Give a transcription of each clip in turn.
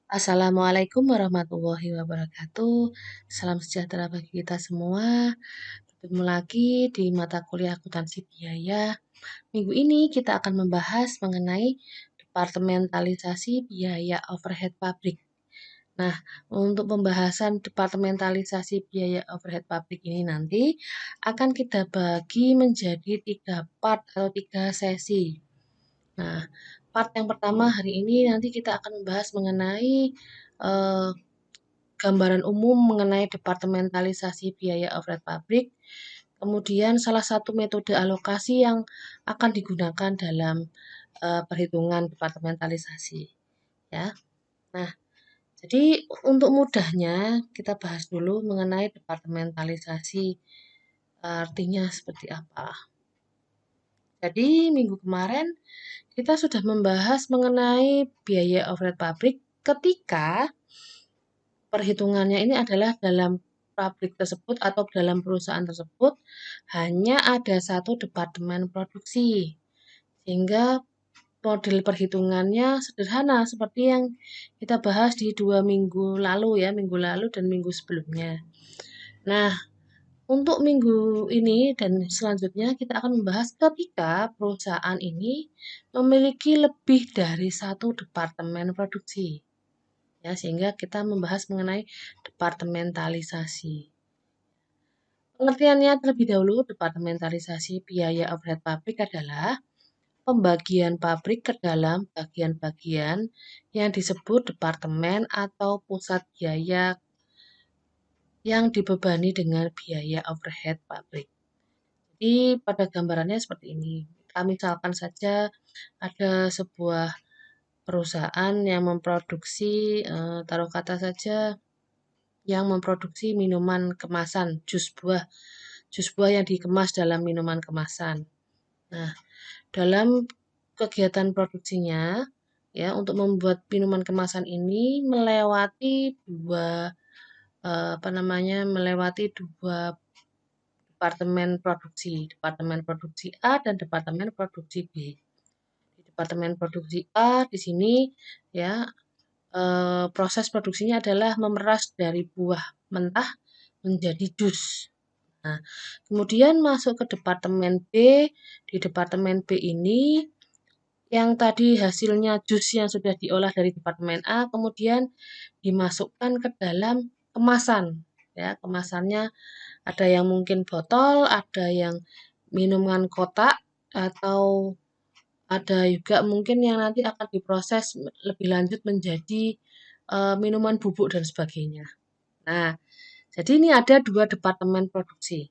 Assalamualaikum warahmatullahi wabarakatuh. Salam sejahtera bagi kita semua. Bertemu lagi di mata kuliah akuntansi biaya. Minggu ini kita akan membahas mengenai departementalisasi biaya overhead pabrik. Nah, untuk pembahasan departementalisasi biaya overhead pabrik ini nanti akan kita bagi menjadi 3 part atau 3 sesi. Nah, part yang pertama hari ini nanti kita akan membahas mengenai eh, gambaran umum mengenai departementalisasi biaya overhead pabrik, kemudian salah satu metode alokasi yang akan digunakan dalam perhitungan departementalisasi. Ya, nah, jadi untuk mudahnya kita bahas dulu mengenai departementalisasi, artinya seperti apa. Jadi minggu kemarin kita sudah membahas mengenai biaya overhead pabrik ketika perhitungannya ini adalah dalam pabrik tersebut atau dalam perusahaan tersebut hanya ada satu departemen produksi. Sehingga model perhitungannya sederhana seperti yang kita bahas di 2 minggu lalu ya, minggu lalu dan minggu sebelumnya. Nah, untuk minggu ini dan selanjutnya kita akan membahas ketika perusahaan ini memiliki lebih dari satu departemen produksi. Ya, sehingga kita membahas mengenai departementalisasi. Pengertiannya terlebih dahulu, departementalisasi biaya overhead pabrik adalah pembagian pabrik ke dalam bagian-bagian yang disebut departemen atau pusat biaya yang dibebani dengan biaya overhead pabrik. Jadi pada gambarannya seperti ini. Kita misalkan saja ada sebuah perusahaan yang memproduksi, taruh kata saja yang memproduksi minuman kemasan, jus buah yang dikemas dalam minuman kemasan. Nah, dalam kegiatan produksinya, ya untuk membuat minuman kemasan ini melewati melewati dua departemen produksi A dan departemen produksi B. Di departemen produksi A di sini ya proses produksinya adalah memeras dari buah mentah menjadi jus. Nah, kemudian masuk ke departemen B. Di departemen B ini yang tadi hasilnya jus yang sudah diolah dari departemen A kemudian dimasukkan ke dalam kemasan. Ya, kemasannya ada yang mungkin botol, ada yang minuman kotak, atau ada juga mungkin yang nanti akan diproses lebih lanjut menjadi minuman bubuk dan sebagainya. Nah, jadi ini ada 2 departemen produksi.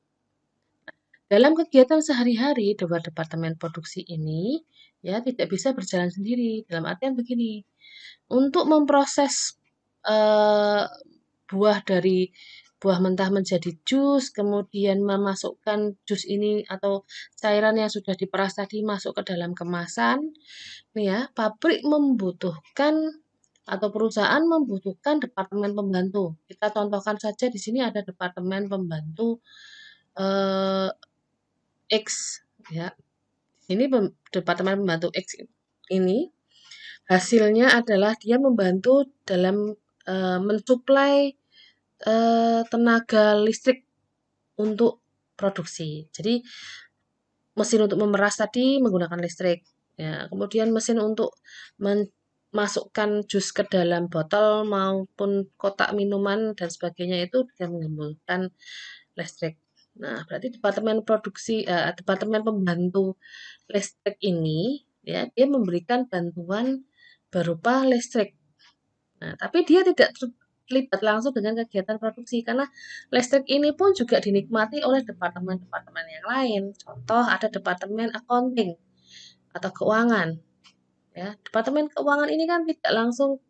Dalam kegiatan sehari-hari, dua departemen produksi ini ya tidak bisa berjalan sendiri. Dalam artian begini, untuk memproses eh, buah mentah menjadi jus, kemudian memasukkan jus ini atau cairan yang sudah diperas tadi masuk ke dalam kemasan, nih ya, pabrik membutuhkan atau perusahaan membutuhkan departemen pembantu. Kita contohkan saja di sini ada departemen pembantu eh, X ya. Ini departemen pembantu X ini hasilnya adalah dia membantu dalam mensuplai tenaga listrik untuk produksi. Jadi mesin untuk memeras tadi menggunakan listrik. Ya, kemudian mesin untuk memasukkan jus ke dalam botol maupun kotak minuman dan sebagainya itu dia menggunakan listrik. Nah, berarti departemen pembantu listrik ini ya dia memberikan bantuan berupa listrik. Nah, tapi dia tidak terlibat langsung dengan kegiatan produksi karena listrik ini pun juga dinikmati oleh departemen-departemen yang lain. Contoh ada departemen accounting atau keuangan. Ya, departemen keuangan ini kan tidak langsung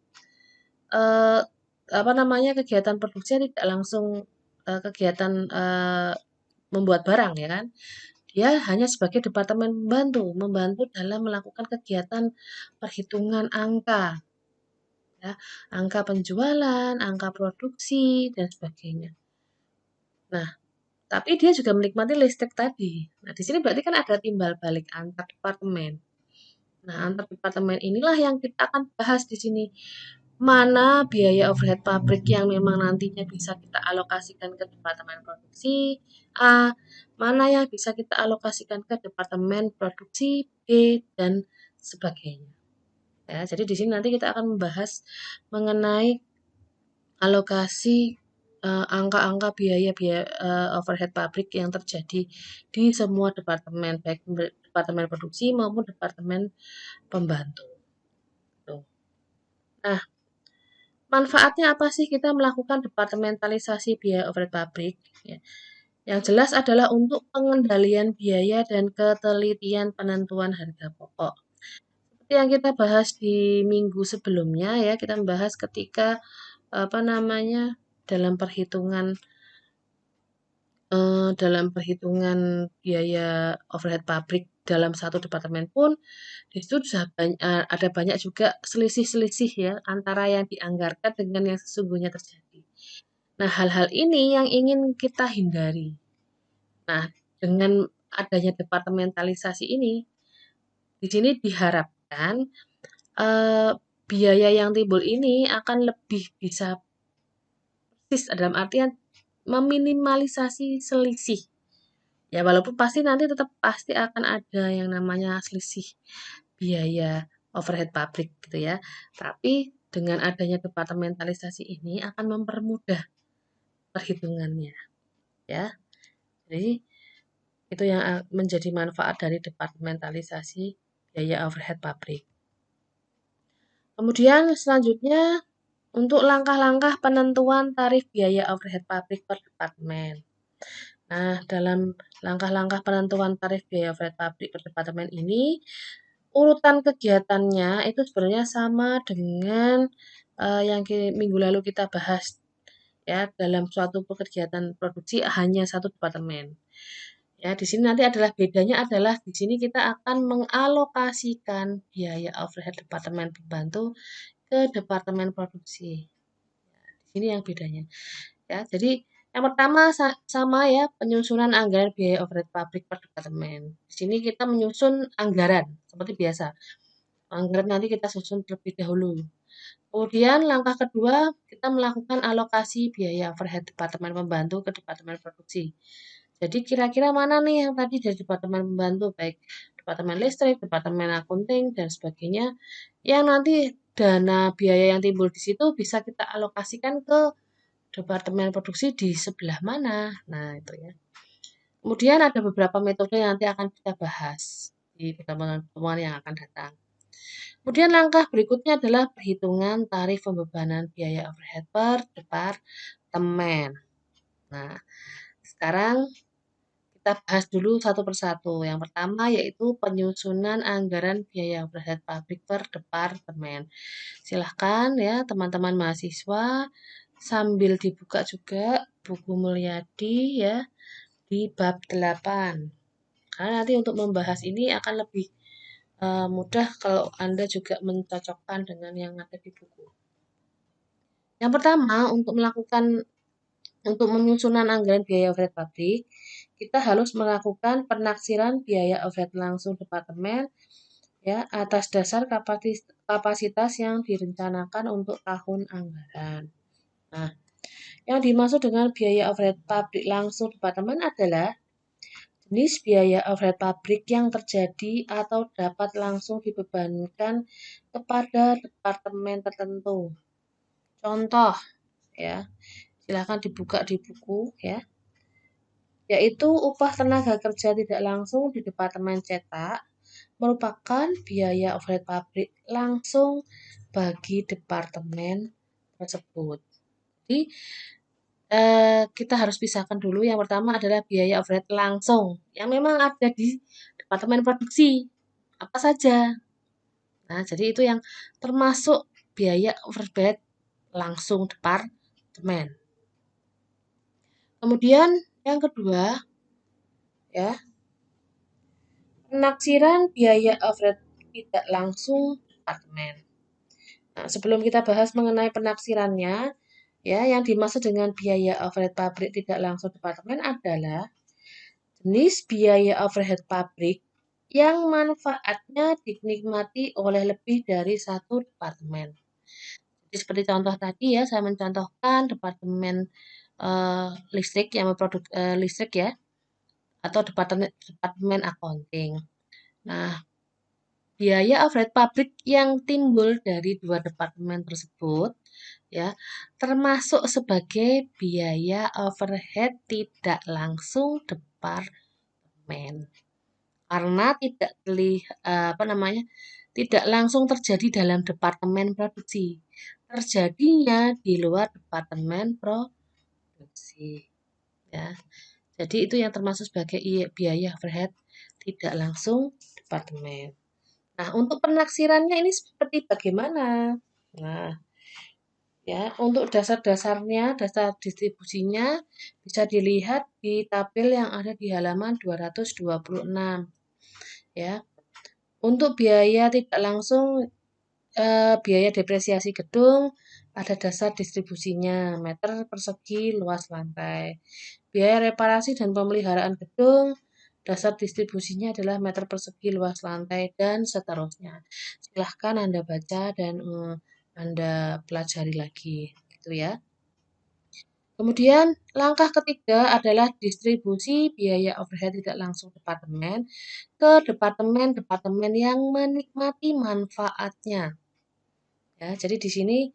eh, kegiatan produksinya tidak langsung kegiatan membuat barang ya kan. Dia hanya sebagai departemen membantu dalam melakukan kegiatan perhitungan angka, ya, angka penjualan, angka produksi, dan sebagainya. Nah, tapi dia juga menikmati listrik tadi. Nah, di sini berarti kan ada timbal balik antar departemen. Nah, antar departemen inilah yang kita akan bahas di sini. mana biaya overhead pabrik yang memang nantinya bisa kita alokasikan ke departemen produksi A, mana yang bisa kita alokasikan ke departemen produksi B, dan sebagainya. Ya, jadi di sini nanti kita akan membahas mengenai alokasi angka-angka biaya-biaya overhead pabrik yang terjadi di semua departemen, baik departemen produksi maupun departemen pembantu. Tuh. Nah, manfaatnya apa sih kita melakukan departementalisasi biaya overhead pabrik? Ya. Yang jelas adalah untuk pengendalian biaya dan ketelitian penentuan harga pokok. Seperti yang kita bahas di minggu sebelumnya ya, kita membahas ketika apa namanya dalam perhitungan biaya overhead pabrik dalam satu departemen pun di situ sudah ada banyak juga selisih-selisih ya antara yang dianggarkan dengan yang sesungguhnya terjadi. Nah, hal-hal ini yang ingin kita hindari. Nah, dengan adanya departementalisasi ini, di sini diharapkan eh, biaya yang timbul ini akan lebih bisa persis dalam artian meminimalisasi selisih. Ya, walaupun pasti nanti tetap pasti akan ada yang namanya selisih biaya overhead pabrik gitu ya. Tapi dengan adanya departementalisasi ini akan mempermudah perhitungannya ya. Jadi itu yang menjadi manfaat dari departementalisasi biaya overhead pabrik. Kemudian selanjutnya untuk langkah-langkah penentuan tarif biaya overhead pabrik per departemen. Nah, dalam langkah-langkah penentuan tarif biaya overhead pabrik per departemen ini, urutan kegiatannya itu sebenarnya sama dengan yang minggu lalu kita bahas ya dalam suatu kegiatan produksi hanya satu departemen. Ya, di sini nanti adalah bedanya adalah di sini kita akan mengalokasikan biaya overhead departemen pembantu ke departemen produksi. Di sini yang bedanya. Ya, jadi yang pertama sama ya penyusunan anggaran biaya overhead pabrik per departemen. Di sini kita menyusun anggaran seperti biasa. Anggaran nanti kita susun terlebih dahulu. Kemudian langkah kedua kita melakukan alokasi biaya overhead departemen pembantu ke departemen produksi. Jadi kira-kira mana nih yang tadi dari departemen pembantu baik departemen listrik, departemen akunting dan sebagainya yang nanti dana biaya yang timbul di situ bisa kita alokasikan ke departemen produksi di sebelah mana. Nah, itu ya. Kemudian ada beberapa metode yang nanti akan kita bahas di pertemuan-pertemuan yang akan datang. Kemudian langkah berikutnya adalah perhitungan tarif pembebanan biaya overhead per departemen. Nah, sekarang kita bahas dulu satu persatu. Yang pertama yaitu penyusunan anggaran biaya overhead pabrik per departemen. Silahkan ya teman-teman mahasiswa sambil dibuka juga buku Mulyadi ya di bab 8. Karena nanti untuk membahas ini akan lebih mudah kalau Anda juga mencocokkan dengan yang ada di buku. Yang pertama, untuk menyusunan anggaran biaya overhead pabrik, kita harus melakukan penaksiran biaya overhead langsung departemen ya atas dasar kapasitas yang direncanakan untuk tahun anggaran. Nah, yang dimaksud dengan biaya overhead pabrik langsung departemen adalah jenis biaya overhead pabrik yang terjadi atau dapat langsung dibebankan kepada departemen tertentu. Contoh ya, silakan dibuka di buku ya, yaitu upah tenaga kerja tidak langsung di departemen cetak merupakan biaya overhead pabrik langsung bagi departemen tersebut. Jadi kita harus pisahkan dulu. Yang pertama adalah biaya overhead langsung yang memang ada di departemen produksi apa saja. Nah, jadi itu yang termasuk biaya overhead langsung departemen. Kemudian yang kedua ya, penaksiran biaya overhead tidak langsung departemen. Nah, sebelum kita bahas mengenai penaksirannya, ya, yang dimaksud dengan biaya overhead pabrik tidak langsung departemen adalah jenis biaya overhead pabrik yang manfaatnya dinikmati oleh lebih dari satu departemen. Jadi seperti contoh tadi ya, saya mencontohkan departemen listrik yang memproduk listrik ya, atau departemen accounting. Nah, biaya overhead pabrik yang timbul dari dua departemen tersebut ya, termasuk sebagai biaya overhead tidak langsung departemen. Karena tidak langsung terjadi dalam departemen produksi. Terjadinya di luar departemen produksi ya. Jadi itu yang termasuk sebagai biaya overhead tidak langsung departemen. Nah, untuk penaksirannya ini seperti bagaimana? Nah, ya, untuk dasar-dasarnya, dasar distribusinya bisa dilihat di tabel yang ada di halaman 226. Ya. Untuk biaya tidak langsung biaya depresiasi gedung pada dasar distribusinya meter persegi luas lantai. Biaya reparasi dan pemeliharaan gedung dasar distribusinya adalah meter persegi luas lantai dan seterusnya. Silahkan Anda baca dan Anda pelajari lagi, gitu ya. Kemudian langkah ketiga adalah distribusi biaya overhead tidak langsung departemen ke departemen-departemen yang menikmati manfaatnya. Ya, jadi di sini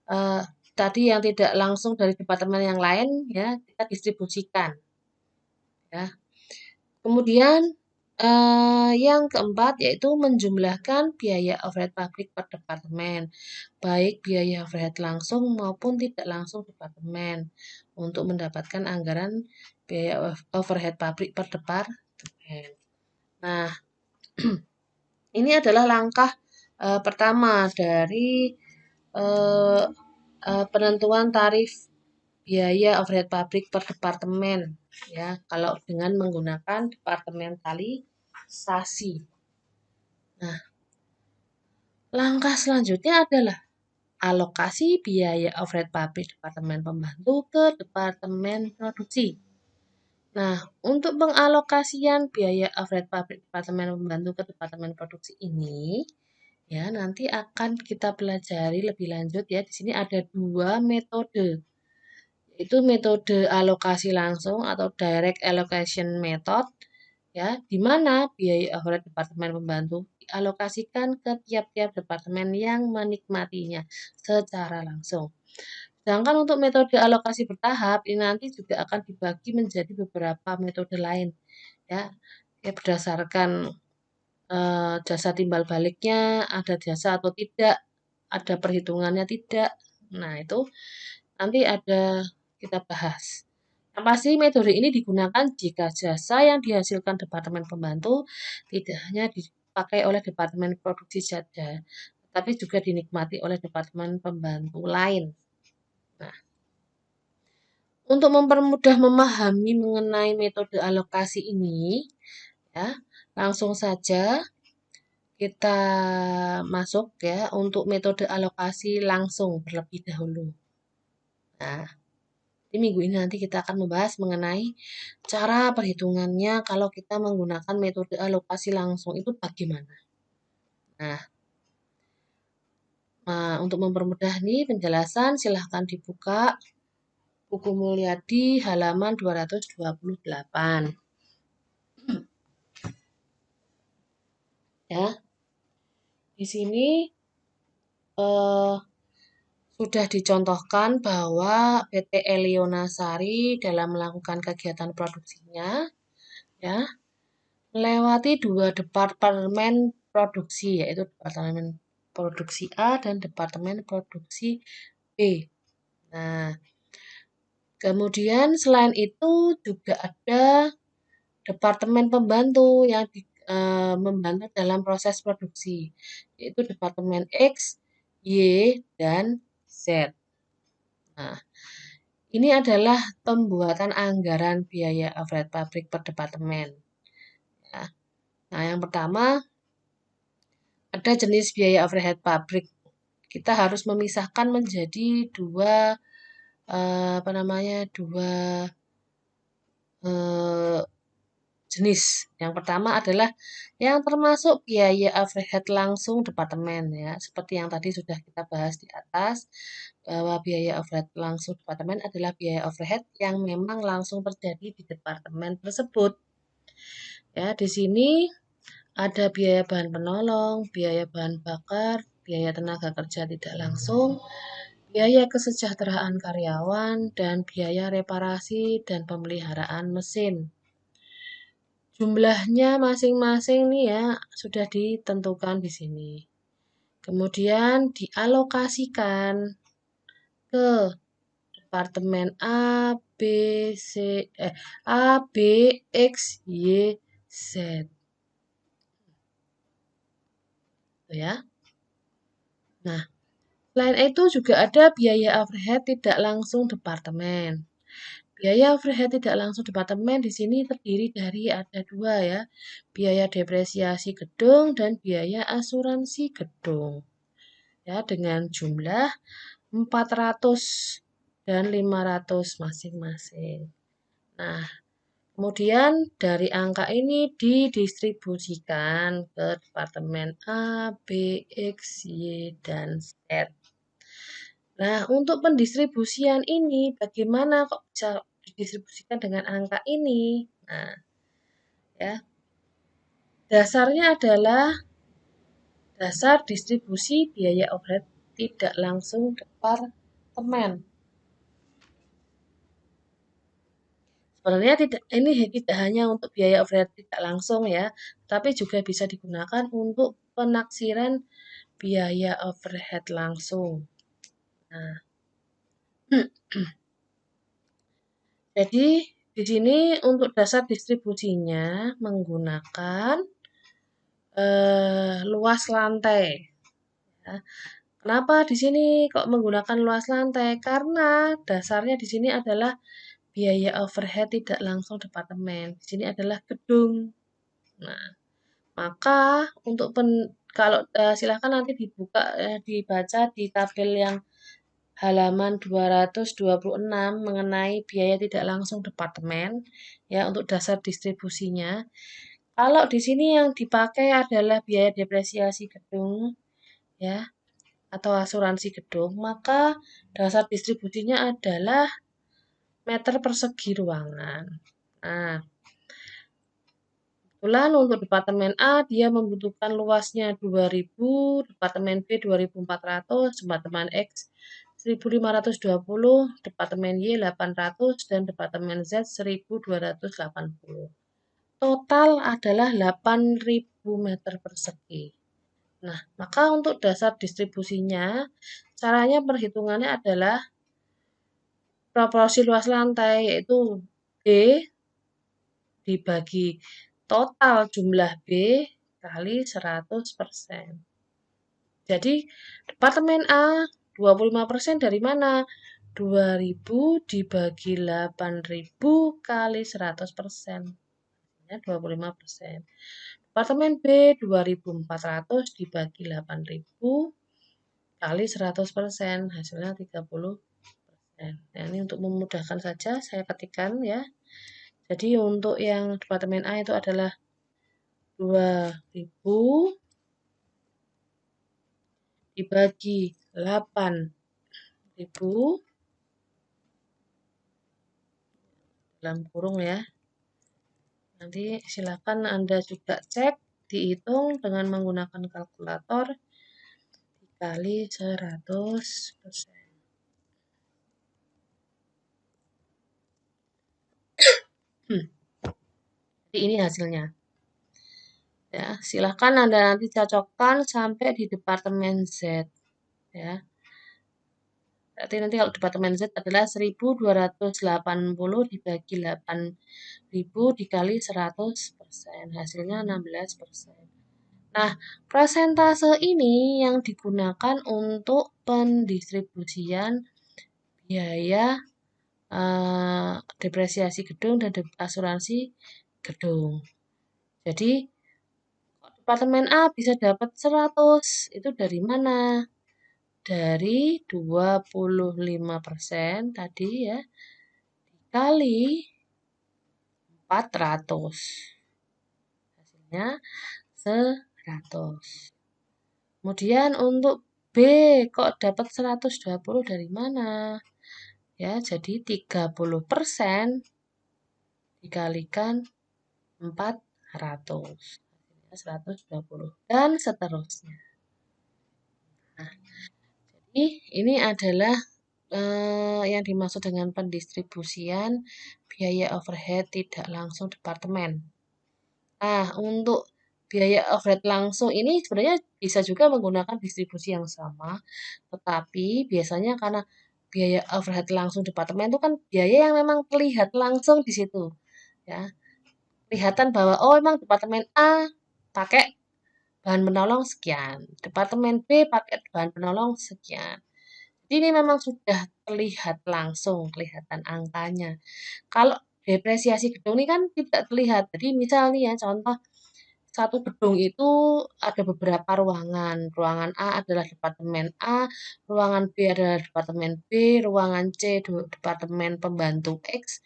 eh, tadi yang tidak langsung dari departemen yang lain ya kita distribusikan. Ya. Kemudian yang keempat yaitu menjumlahkan biaya overhead pabrik per departemen, baik biaya overhead langsung maupun tidak langsung departemen untuk mendapatkan anggaran biaya overhead pabrik per departemen. Nah, ini adalah langkah pertama dari eh, penentuan tarif biaya overhead pabrik per departemen ya kalau dengan menggunakan departementalisasi. Nah, langkah selanjutnya adalah alokasi biaya overhead pabrik departemen pembantu ke departemen produksi. Nah, untuk pengalokasian biaya overhead pabrik departemen pembantu ke departemen produksi ini ya nanti akan kita pelajari lebih lanjut ya. Di sini ada dua metode. Itu metode alokasi langsung atau direct allocation method ya, di mana biaya overhead departemen pembantu dialokasikan ke tiap-tiap departemen yang menikmatinya secara langsung. Sedangkan untuk metode alokasi bertahap ini nanti juga akan dibagi menjadi beberapa metode lain ya, berdasarkan jasa timbal baliknya, ada jasa atau tidak, ada perhitungannya tidak. Nah, itu nanti ada kita bahas. Yang pasti metode ini digunakan jika jasa yang dihasilkan departemen pembantu tidak hanya dipakai oleh departemen produksi saja, tapi juga dinikmati oleh departemen pembantu lain. Nah, untuk mempermudah memahami mengenai metode alokasi ini, ya, langsung saja kita masuk ya untuk metode alokasi langsung terlebih dahulu. Nah, di minggu ini nanti kita akan membahas mengenai cara perhitungannya kalau kita menggunakan metode alokasi langsung itu bagaimana. Nah, untuk mempermudah nih penjelasan silahkan dibuka buku Mulyadi halaman 228. Ya, di sini eh, sudah dicontohkan bahwa PT Elionasari dalam melakukan kegiatan produksinya ya melewati dua departemen produksi yaitu departemen produksi A dan departemen produksi B. Nah, kemudian selain itu juga ada departemen pembantu yang membantu dalam proses produksi yaitu departemen X, Y, dan Z. Nah, ini adalah pembuatan anggaran biaya overhead pabrik per departemen. Ya. Nah, yang pertama ada jenis biaya overhead pabrik. Kita harus memisahkan menjadi dua dua jenis. Yang pertama adalah yang termasuk biaya overhead langsung departemen ya. Seperti yang tadi sudah kita bahas di atas, bahwa biaya overhead langsung departemen adalah biaya overhead yang memang langsung terjadi di departemen tersebut. Ya, di sini ada biaya bahan penolong, biaya bahan bakar, biaya tenaga kerja tidak langsung, biaya kesejahteraan karyawan, dan biaya reparasi dan pemeliharaan mesin. Jumlahnya masing-masing nih ya sudah ditentukan di sini. Kemudian dialokasikan ke departemen B, C, A, B, X, Y, Z. Ya. Nah, selain itu juga ada biaya overhead tidak langsung departemen. Biaya overhead tidak langsung departemen di sini terdiri dari ada dua ya, biaya depresiasi gedung dan biaya asuransi gedung. Ya, dengan jumlah 400 dan 500 masing-masing. Nah, kemudian dari angka ini didistribusikan ke departemen A, B, X, Y, dan Z. Nah, untuk pendistribusian ini bagaimana kok bisa didistribusikan dengan angka ini? Nah, ya. Dasarnya adalah dasar distribusi biaya overhead tidak langsung departemen. Sebenarnya tidak hanya untuk biaya overhead tidak langsung ya, tapi juga bisa digunakan untuk penaksiran biaya overhead langsung. Nah, jadi di sini untuk dasar distribusinya menggunakan luas lantai. Ya. Kenapa di sini kok menggunakan luas lantai? Karena dasarnya di sini adalah biaya overhead tidak langsung departemen. Di sini adalah gedung. Nah, maka untuk kalau silakan nanti dibaca di tabel yang halaman 226 mengenai biaya tidak langsung departemen ya untuk dasar distribusinya. Kalau di sini yang dipakai adalah biaya depresiasi gedung ya atau asuransi gedung, maka dasar distribusinya adalah meter persegi ruangan. Nah, kebetulan untuk departemen A dia membutuhkan luasnya 2000, departemen B 2400, departemen X 1520, departemen Y 800 dan departemen Z 1280. Total adalah 8000 meter persegi. Nah, maka untuk dasar distribusinya caranya perhitungannya adalah proporsi luas lantai yaitu B dibagi total jumlah B kali 100%. Jadi, departemen A 25% dari mana? 2000 dibagi 8000 kali 100%. Ya, 25%. Departemen B 2400 dibagi 8000 kali 100%. Hasilnya 30%. Nah, ini untuk memudahkan saja saya ketikkan ya. Jadi untuk yang departemen A itu adalah 2000 dibagi 8000 dalam kurung ya. Nanti silakan Anda juga cek, dihitung dengan menggunakan kalkulator dikali 100%. Jadi ini hasilnya. Ya, silakan Anda nanti cocokkan sampai di departemen Z ya. Berarti nanti kalau departemen Z adalah 1280 dibagi 8000 dikali 100%. Hasilnya 16%. Nah, persentase ini yang digunakan untuk pendistribusian biaya depresiasi gedung dan asuransi gedung. Jadi, departemen A bisa dapat 100. Itu dari mana? Dari 25% tadi ya, dikali 400. Misalnya 100. Kemudian untuk B, kok dapat 120 dari mana? Ya, jadi 30% dikalikan 400. 120 dan seterusnya. Nah, jadi ini adalah yang dimaksud dengan pendistribusian biaya overhead tidak langsung departemen. Nah, untuk biaya overhead langsung ini sebenarnya bisa juga menggunakan distribusi yang sama, tetapi biasanya karena biaya overhead langsung departemen itu kan biaya yang memang terlihat langsung di situ, ya. Kelihatan bahwa oh memang departemen A pakai bahan penolong sekian, departemen B pakai bahan penolong sekian. Jadi ini memang sudah terlihat langsung, kelihatan angkanya. Kalau depresiasi gedung ini kan tidak terlihat. Jadi misal nih ya contoh satu gedung itu ada beberapa ruangan. Ruangan A adalah departemen A, ruangan B adalah departemen B, ruangan C departemen pembantu X,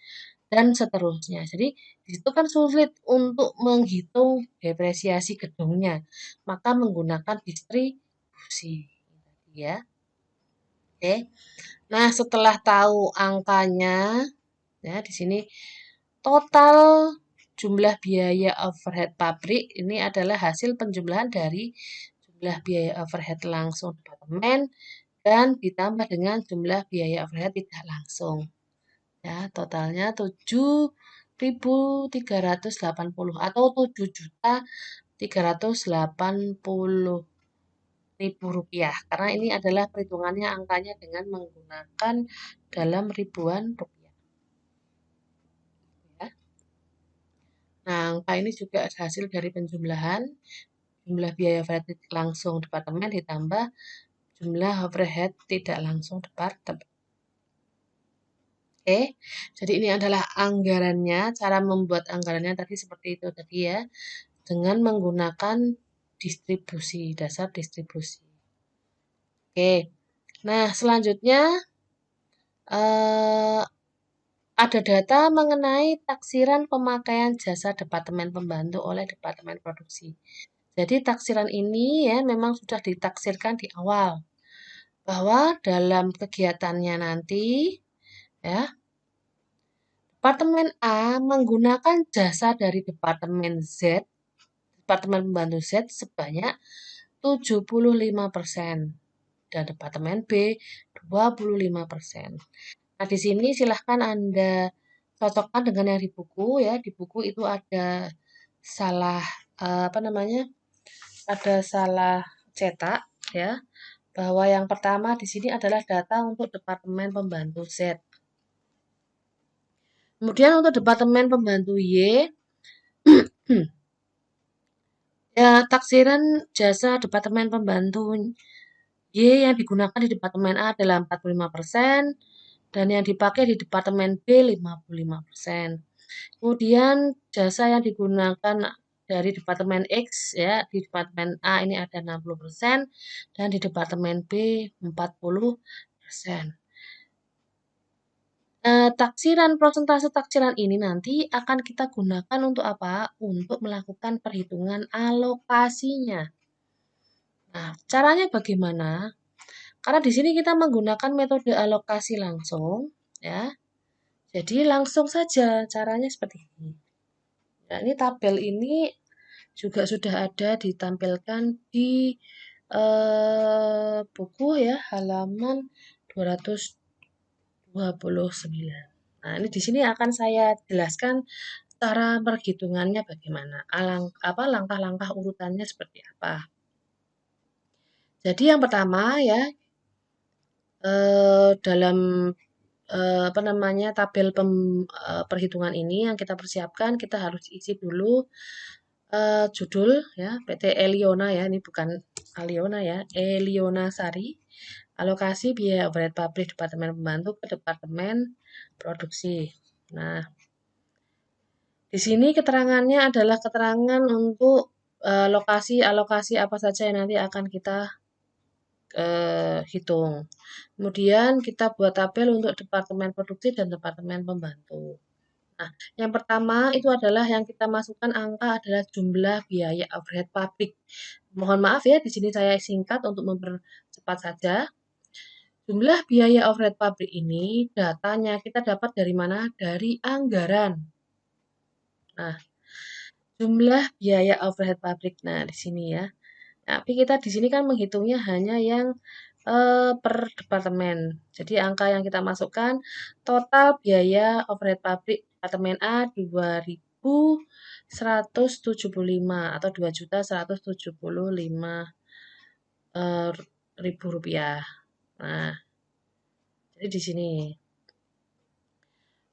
dan seterusnya. Jadi di situ kan sulit untuk menghitung depresiasi gedungnya, maka menggunakan distribusi. Ya, oke. Nah, setelah tahu angkanya, ya di sini total jumlah biaya overhead pabrik ini adalah hasil penjumlahan dari jumlah biaya overhead langsung departemen dan ditambah dengan jumlah biaya overhead tidak langsung. Ya, totalnya 7.380 atau 7.380.000 rupiah. Karena ini adalah perhitungannya angkanya dengan menggunakan dalam ribuan rupiah. Ya. Nah, angka ini juga hasil dari penjumlahan jumlah biaya overhead langsung departemen ditambah jumlah overhead tidak langsung departemen. Oke, jadi ini adalah anggarannya. Cara membuat anggarannya tadi seperti itu tadi ya, dengan menggunakan distribusi, dasar distribusi. Oke, nah selanjutnya eh, ada data mengenai taksiran pemakaian jasa departemen pembantu oleh departemen produksi. Jadi taksiran ini ya memang sudah ditaksirkan di awal bahwa dalam kegiatannya nanti ya Departemen A menggunakan jasa dari Departemen Z, Departemen Pembantu Z sebanyak 75% dan Departemen B 25%. Nah, di sini silahkan Anda cocokkan dengan yang di buku ya. Di buku itu ada salah apa namanya? Ada salah cetak ya. Bahwa yang pertama di sini adalah data untuk Departemen Pembantu Z. Kemudian untuk Departemen Pembantu Y ya, taksiran jasa Departemen Pembantu Y yang digunakan di Departemen A adalah 45% dan yang dipakai di Departemen B 55%. Kemudian jasa yang digunakan dari Departemen X ya, di Departemen A ini ada 60% dan di Departemen B 40%. Taksiran prosentase taksiran ini nanti akan kita gunakan untuk apa? Untuk melakukan perhitungan alokasinya. Nah, caranya bagaimana? Karena di sini kita menggunakan metode alokasi langsung, ya. Jadi langsung saja caranya seperti ini. Nah, ini tabel ini juga sudah ada ditampilkan di buku ya halaman 229. Nah, ini di sini akan saya jelaskan cara perhitungannya bagaimana, langkah-langkah urutannya seperti apa. Jadi yang pertama ya dalam apa namanya tabel perhitungan ini yang kita persiapkan kita harus isi dulu judul ya PT Eliona ya ini bukan Aliona ya Eliona Sari alokasi biaya overhead pabrik Departemen Pembantu ke Departemen Produksi. Nah, di sini keterangannya adalah keterangan untuk lokasi alokasi apa saja yang nanti akan kita hitung. Kemudian kita buat tabel untuk Departemen Produksi dan Departemen Pembantu. Yang pertama itu adalah yang kita masukkan angka adalah jumlah biaya overhead pabrik. Mohon maaf ya, di sini saya singkat untuk mempercepat saja. Jumlah biaya overhead pabrik ini datanya kita dapat dari mana? Dari anggaran. Nah, jumlah biaya overhead pabrik. Nah, di sini ya. Tapi kita di sini kan menghitungnya hanya yang per departemen. Jadi angka yang kita masukkan total biaya overhead pabrik departemen A 2.175 atau 2.175 ribu rupiah. Nah, jadi di sini.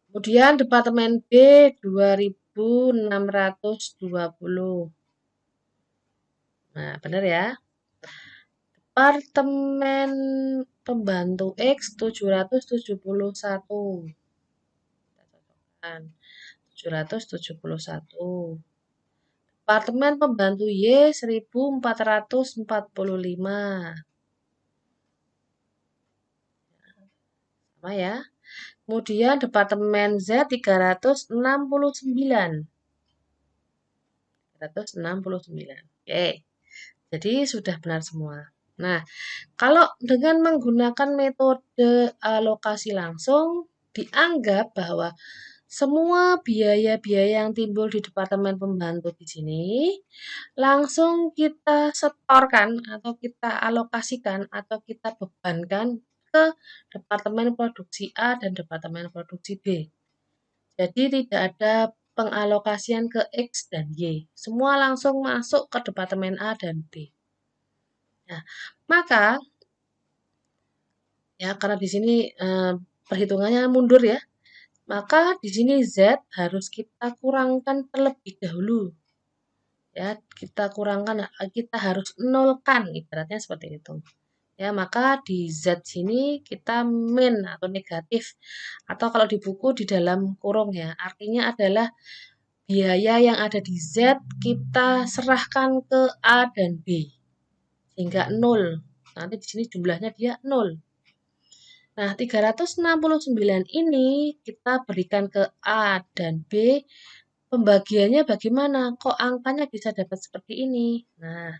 Kemudian departemen B 2.620. Nah, benar ya. Departemen pembantu X 771. Kita cocokkan. 771. Departemen pembantu Y 1445. Sama ya. Kemudian departemen Z 369. 369. Oke. Jadi sudah benar semua. Nah, kalau dengan menggunakan metode alokasi langsung, dianggap bahwa semua biaya-biaya yang timbul di departemen pembantu di sini langsung kita setorkan atau kita alokasikan atau kita bebankan ke departemen produksi A dan departemen produksi B. Jadi tidak ada pengalokasian ke X dan Y. Semua langsung masuk ke departemen A dan B. Nah, maka ya karena di sini perhitungannya mundur ya, maka di sini Z harus kita kurangkan terlebih dahulu. Ya, kita kurangkan, kita harus nolkan, ibaratnya seperti itu. Ya, maka di Z sini kita min atau negatif. Atau kalau di buku di dalam kurung ya, artinya adalah biaya yang ada di Z kita serahkan ke A dan B. Sehingga 0. Nanti di sini jumlahnya dia 0. Nah, 369 ini kita berikan ke A dan B. Pembagiannya bagaimana? Kok angkanya bisa dapat seperti ini? Nah,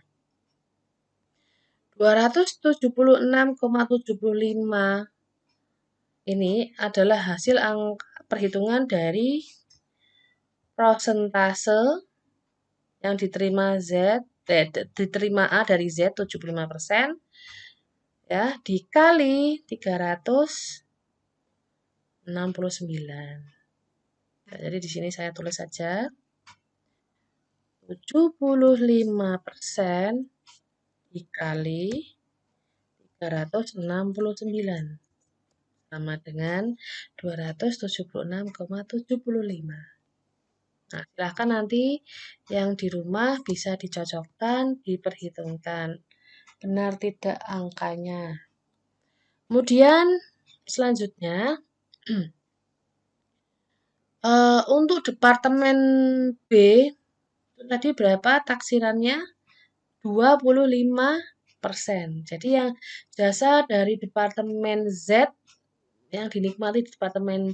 276,75 ini adalah hasil perhitungan dari prosentase yang diterima diterima A dari Z 75%, ya, dikali 369. Nah, jadi di sini saya tulis saja 75% dikali 369 sama dengan 276,75. Nah, silahkan nanti yang di rumah bisa dicocokkan, diperhitungkan. Benar tidak angkanya. Kemudian selanjutnya, untuk departemen B, tadi berapa taksirannya? 25%. Jadi yang jasa dari departemen Z yang dinikmati di departemen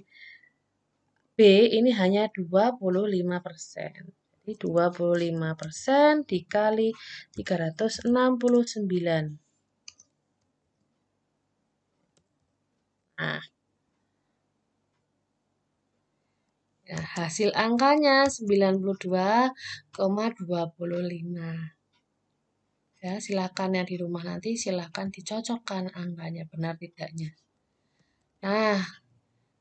B ini hanya 25%. Jadi 25% dikali 369. Nah, ya, hasil angkanya 92,25. Ya, silakan yang di rumah nanti silakan dicocokkan angkanya benar tidaknya. Nah,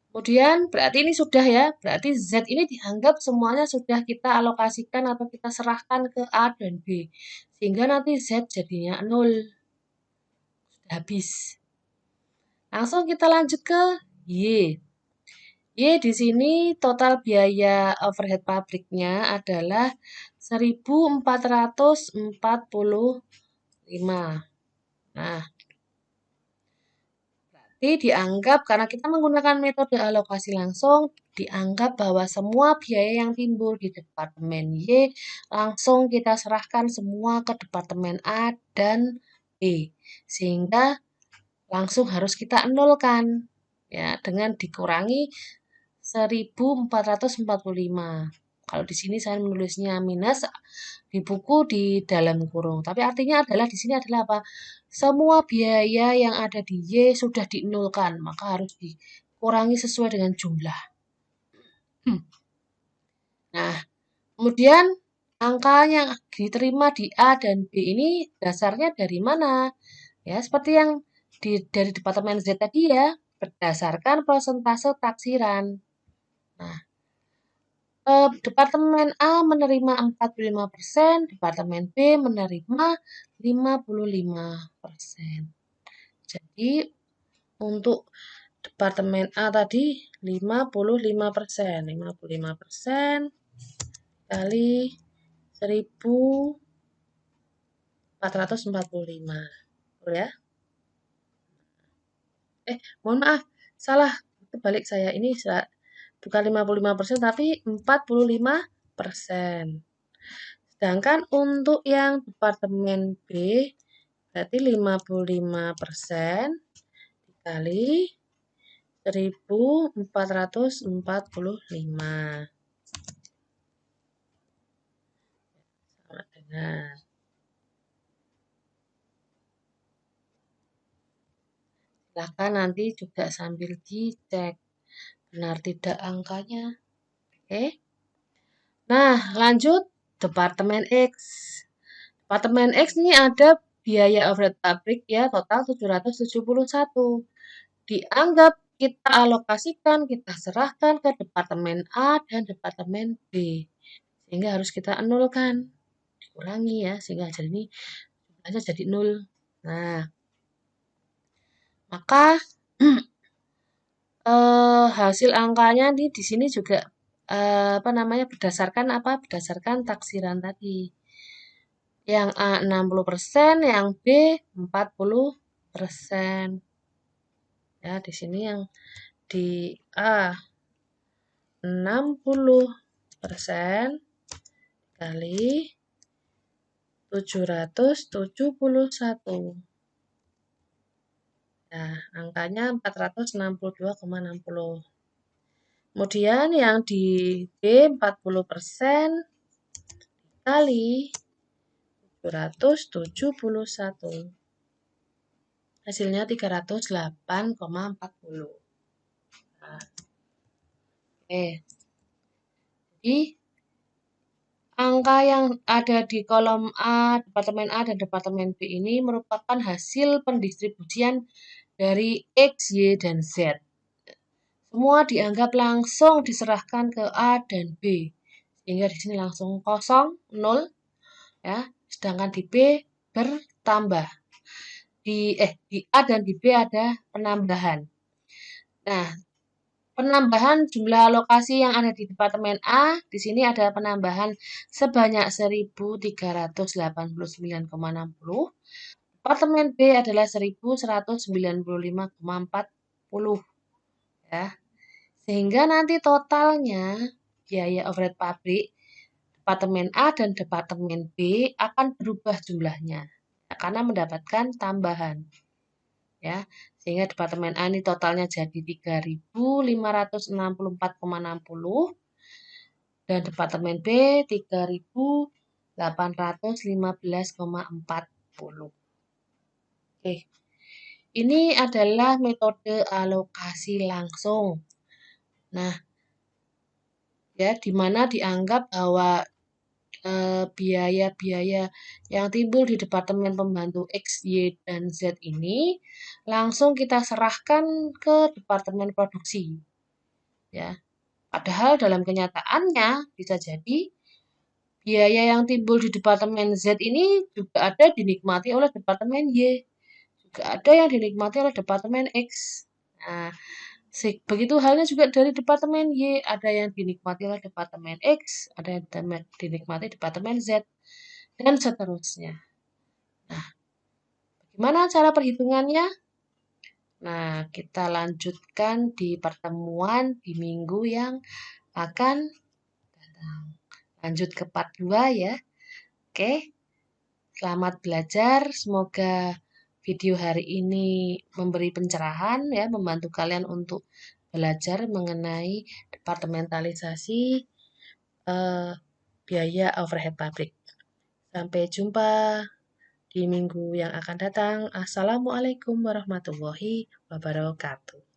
kemudian berarti ini sudah ya, berarti Z ini dianggap semuanya sudah kita alokasikan atau kita serahkan ke A dan B. Sehingga nanti Z jadinya 0. Sudah habis. Langsung kita lanjut ke Y. Y di sini total biaya overhead pabriknya adalah 1.445. Nah, dianggap karena kita menggunakan metode alokasi langsung, dianggap bahwa semua biaya yang timbul di departemen Y langsung kita serahkan semua ke departemen A dan B. Sehingga langsung harus kita nolkan ya dengan dikurangi 1445. Kalau di sini saya menulisnya minus, di buku di dalam kurung. Tapi artinya adalah di sini adalah apa? Semua biaya yang ada di Y sudah dinolkan, maka harus dikurangi sesuai dengan jumlah. Nah, kemudian angka yang diterima di A dan B ini dasarnya dari mana? Ya, seperti yang dari Departemen Z tadi ya, berdasarkan persentase taksiran. Nah, Departemen A menerima 45%, Departemen B menerima 55%. Jadi, untuk Departemen A tadi 55%. 55% kali 1445. Betul ya? Mohon maaf, salah. Itu balik saya. Ini bukan 55% tapi 45%. Sedangkan untuk yang Departemen B berarti 55% dikali 1445 sama dengan, silahkan nanti juga sambil dicek benar tidak angkanya. Oke. Nah, lanjut Departemen X. Departemen X ini ada biaya overhead pabrik ya total 771. Dianggap kita alokasikan, kita serahkan ke Departemen A dan Departemen B. Sehingga harus kita nolkan. Dikurangi ya, sehingga jadi ini jumlahnya jadi 0. Nah, maka hasil angkanya di sini juga berdasarkan apa? Berdasarkan taksiran tadi. Yang A 60%, yang B 40%. Ya, di sini yang di A 60% kali 771. Nah, angkanya 462,60. Kemudian yang di B 40% kali 771. Hasilnya 308,40. Nah, oke. Jadi angka yang ada di kolom A, Departemen A dan Departemen B ini merupakan hasil pendistribusian dari X, Y, dan Z. Semua dianggap langsung diserahkan ke A dan B. Sehingga di sini langsung kosong, 0. Ya, sedangkan di B bertambah. Di A dan di B ada penambahan. Nah, penambahan jumlah alokasi yang ada di Departemen A, di sini ada penambahan sebanyak 1.389,60. Departemen B adalah 1.195,40. Ya. Sehingga nanti totalnya biaya overhead pabrik Departemen A dan Departemen B akan berubah jumlahnya karena mendapatkan tambahan. Ya, sehingga Departemen A ini totalnya jadi 3.564,60 dan Departemen B 3.815,40. Oke. Ini adalah metode alokasi langsung. Nah, ya di mana dianggap bahwa biaya-biaya yang timbul di Departemen Pembantu X, Y, dan Z ini langsung kita serahkan ke Departemen Produksi. Ya. Padahal dalam kenyataannya bisa jadi biaya yang timbul di Departemen Z ini juga ada dinikmati oleh Departemen Y. Juga ada yang dinikmati oleh Departemen X. Nah, begitu halnya juga dari Departemen Y, ada yang dinikmati oleh Departemen X, ada yang dinikmati Departemen Z, dan seterusnya. Nah, bagaimana cara perhitungannya? Nah, kita lanjutkan di pertemuan di minggu yang akan datang. Lanjut ke part 2 ya. Oke, selamat belajar. Semoga video hari ini memberi pencerahan ya, membantu kalian untuk belajar mengenai departementalisasi biaya overhead pabrik. Sampai jumpa di minggu yang akan datang. Assalamualaikum warahmatullahi wabarakatuh.